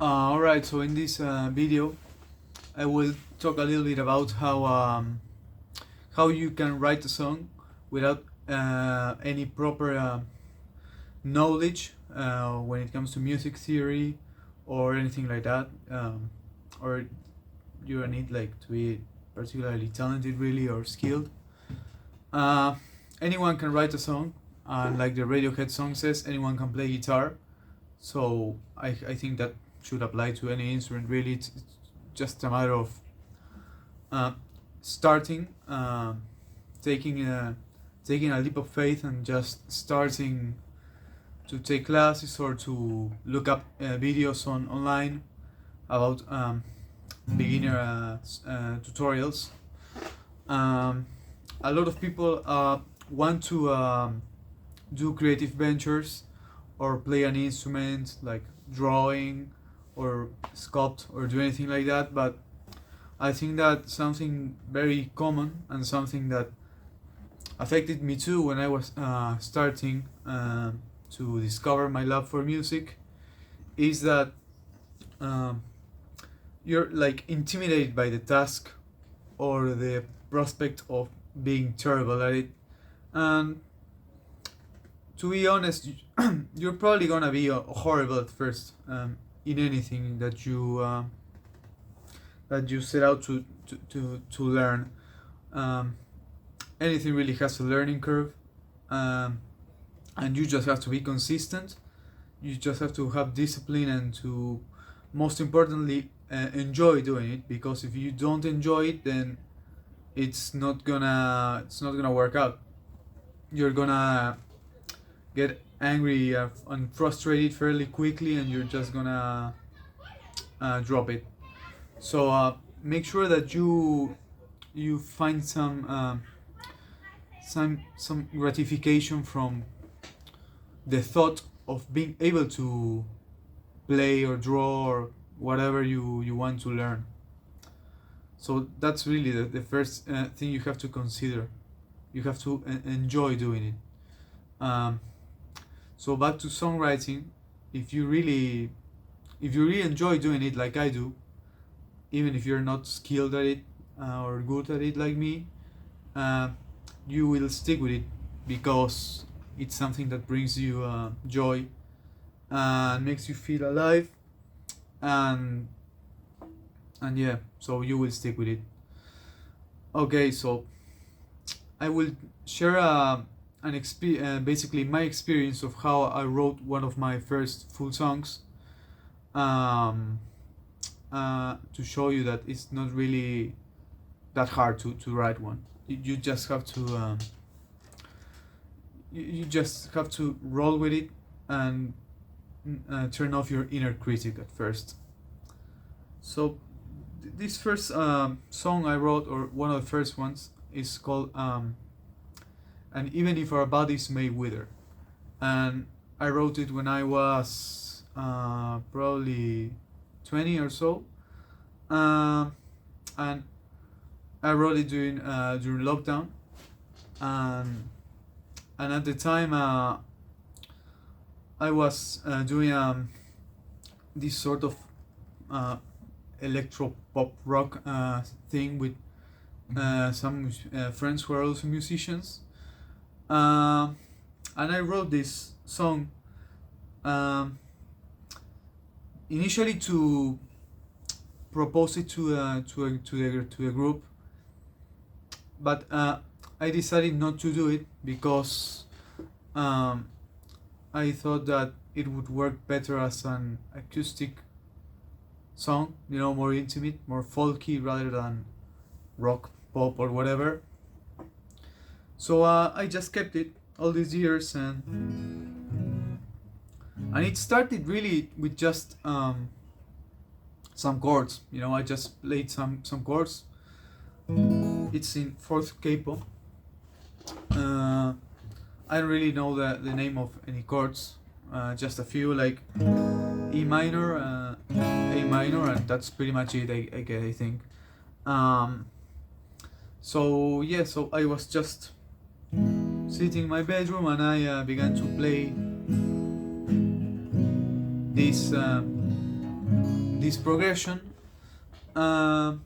Alright, so in this video I will talk a little bit about how you can write a song without any proper knowledge when it comes to music theory or anything like that, or you don't need like to be particularly talented really or skilled. uh, Anyone can write a song, and like the Radiohead song says, anyone can play guitar. So I think that should apply to any instrument really. It's just a matter of starting, taking a leap of faith and just starting to take classes or to look up videos online about beginner tutorials. A lot of people want to do creative ventures or play an instrument like drawing or sculpt or do anything like that, but I think that something very common and something that affected me too when I was starting to discover my love for music is that you're like intimidated by the task or the prospect of being terrible at it. And to be honest, you're probably gonna be horrible at first in anything that you set out to learn. Um, Anything really has a learning curve, and you just have to be consistent. You just have to have discipline and to, most importantly, enjoy doing it. Because if you don't enjoy it, then it's not gonna work out. You're gonna get angry and frustrated fairly quickly, and you're just gonna drop it. So make sure that you find some gratification from the thought of being able to play or draw or whatever you want to learn. So that's really the first thing you have to consider. You have to enjoy doing it. So back to songwriting. If you really enjoy doing it like I do, even if you're not skilled at it or good at it like me, you will stick with it because it's something that brings you joy and makes you feel alive, and yeah, so you will stick with it. Okay, so I will share basically my experience of how I wrote one of my first full songs, to show you that it's not really that hard to write one. You just have to you just have to roll with it and turn off your inner critic at first. So this first song I wrote, or one of the first ones, is called "And Even If Our Bodies May Wither," and I wrote it when I was probably 20 or so, and I wrote it during lockdown, and at the time I was doing this sort of electro pop rock thing with some friends who are also musicians, and I wrote this song initially to propose it to a group, but I decided not to do it because I thought that it would work better as an acoustic song, more intimate, more folky rather than rock, pop, or whatever. So I just kept it all these years, and it started really with just some chords. I just played some chords. It's in fourth capo. I don't really know the name of any chords, just a few, like E minor, A minor, and that's pretty much it, I think. So yeah, so I was just sitting in my bedroom, and I began to play this this progression. And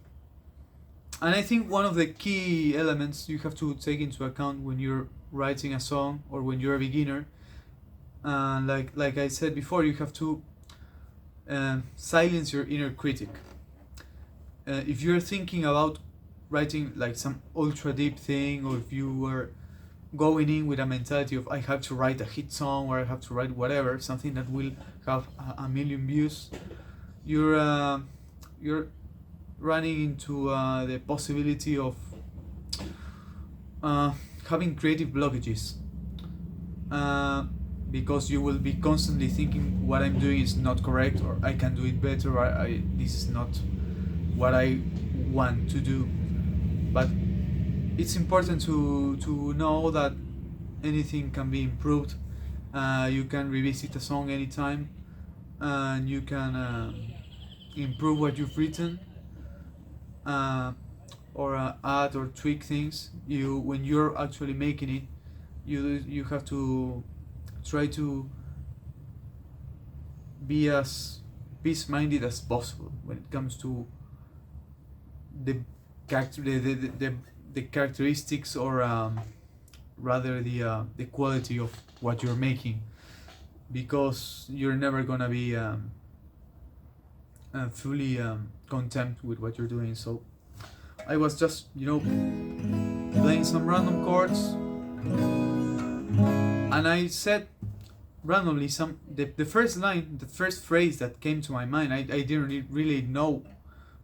I think one of the key elements you have to take into account when you're writing a song or when you're a beginner, like I said before, you have to silence your inner critic. If you're thinking about writing like some ultra deep thing, or if you were going in with a mentality of I have to write a hit song or I have to write whatever, something that will have a million views, you're running into the possibility of having creative blockages, because you will be constantly thinking what I'm doing is not correct, or I can do it better, or this is not what I want to do. But it's important to know that anything can be improved. You can revisit a song anytime, and you can improve what you've written, or add or tweak things. When you're actually making it, you have to try to be as peace-minded as possible when it comes to the characteristics, or rather the quality of what you're making, because you're never gonna be fully content with what you're doing. So I was just playing some random chords, and I said randomly the first line, the first phrase that came to my mind. I didn't really know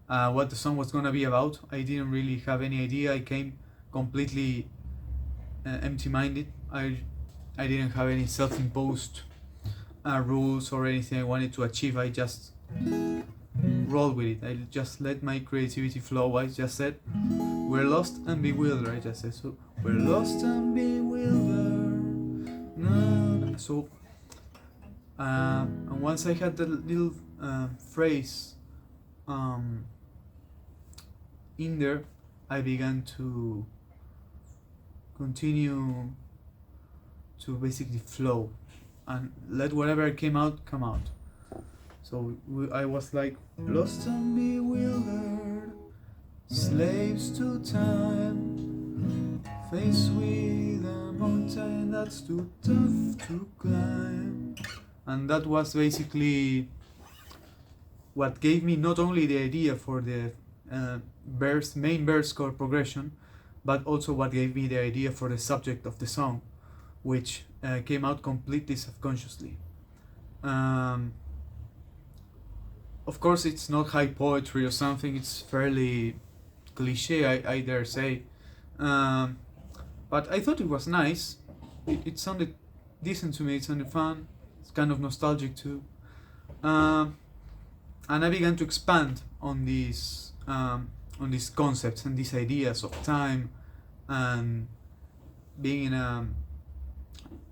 what the song was gonna be about. I didn't really have any idea. I came completely empty-minded. I didn't have any self-imposed rules or anything I wanted to achieve. I just rolled with it. I just let my creativity flow. I just said, we're lost and bewildered. I just said, so we're lost and bewildered. No. So and once I had the little phrase in there, I began to continue to basically flow and let whatever came out come out. So I was like, lost and bewildered, slaves to time, faced with a mountain that's too tough to climb. And that was basically what gave me not only the idea for the main verse chord progression, but also what gave me the idea for the subject of the song, which came out completely subconsciously. Of course, it's not high poetry or something. It's fairly cliche, I dare say. But I thought it was nice. It sounded decent to me. It sounded fun. It's kind of nostalgic too. And I began to expand on these concepts and these ideas of time and being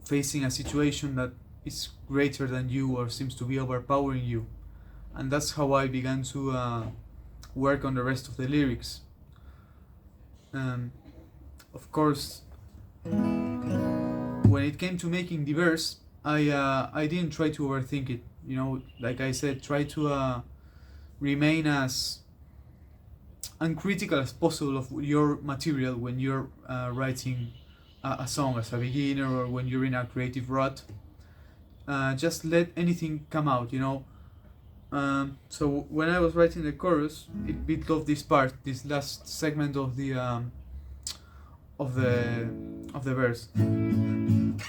facing a situation that is greater than you or seems to be overpowering you. And that's how I began to work on the rest of the lyrics. Of course, when it came to making the verse, I didn't try to overthink it. Like I said, try to remain as uncritical as possible of your material when you're writing a song as a beginner, or when you're in a creative rut. Just let anything come out, So when I was writing the chorus, it bit off this part, this last segment of the verse, and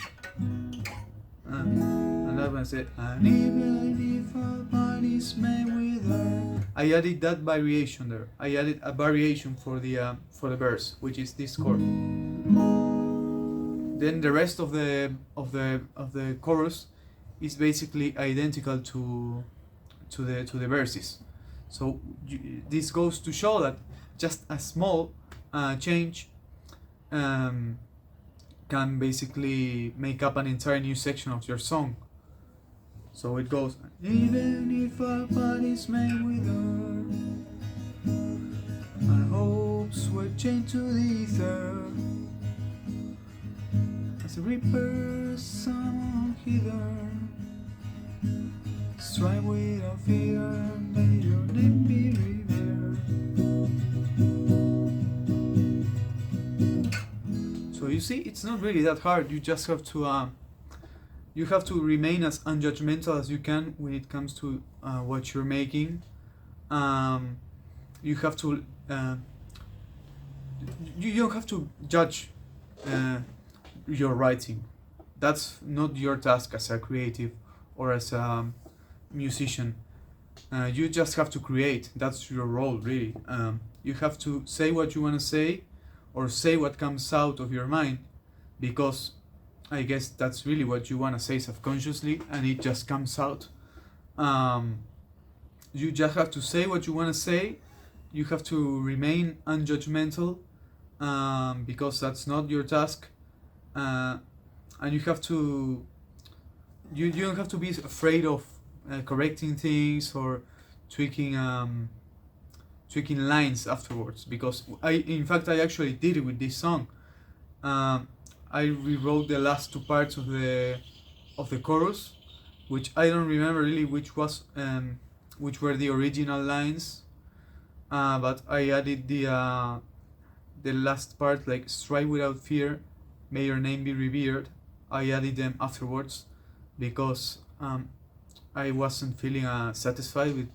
that one said, and even if our bodies may wither. I added that variation there. I added a variation for the verse, which is this chord. Then the rest of the chorus is basically identical to the verses. So this goes to show that just a small change can basically make up an entire new section of your song. So it goes, even if our bodies may wither, our hopes were chained to the ether, as a reaper someone hither, Strive without fear, may your name be revered. So you see, it's not really that hard. You just have to remain as unjudgmental as you can when it comes to what you're making. You have to you don't have to judge your writing. That's not your task as a creative or as a musician. You just have to create. That's your role, really. You have to say what you want to say, or say what comes out of your mind, because I guess that's really what you want to say subconsciously, and it just comes out. You just have to say what you want to say. You have to remain unjudgmental, because that's not your task. And you have to you don't have to be afraid of correcting things or tweaking lines afterwards, because in fact I actually did it with this song. I rewrote the last two parts of the chorus, which I don't remember really which were the original lines, but I added the last part, like "Strive without fear, may your name be revered." I added them afterwards because I wasn't feeling satisfied with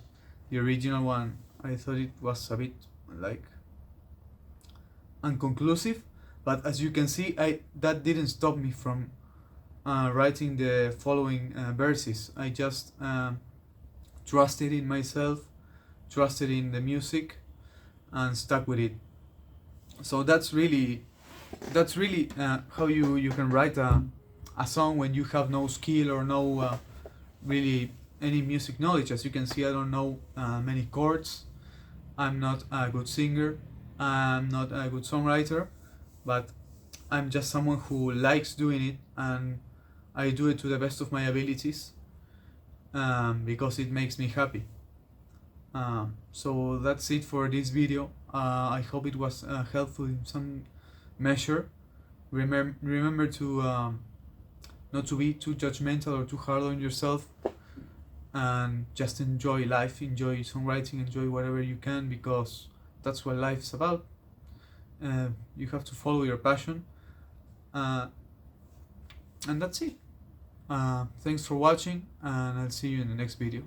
the original one. I thought it was a bit like unconclusive, but as you can see, that didn't stop me from writing the following verses. I just trusted in myself, trusted in the music, and stuck with it. So that's really how you can write a song when you have no skill or no really any music knowledge. As you can see, I don't know many chords. I'm not a good singer. I'm not a good songwriter, but I'm just someone who likes doing it, and I do it to the best of my abilities, because it makes me happy. So that's it for this video. I hope it was helpful in some measure. Remember to not to be too judgmental or too hard on yourself, and just enjoy life, enjoy songwriting, enjoy whatever you can, because that's what life's about. You have to follow your passion, and that's it. Thanks for watching, and I'll see you in the next video.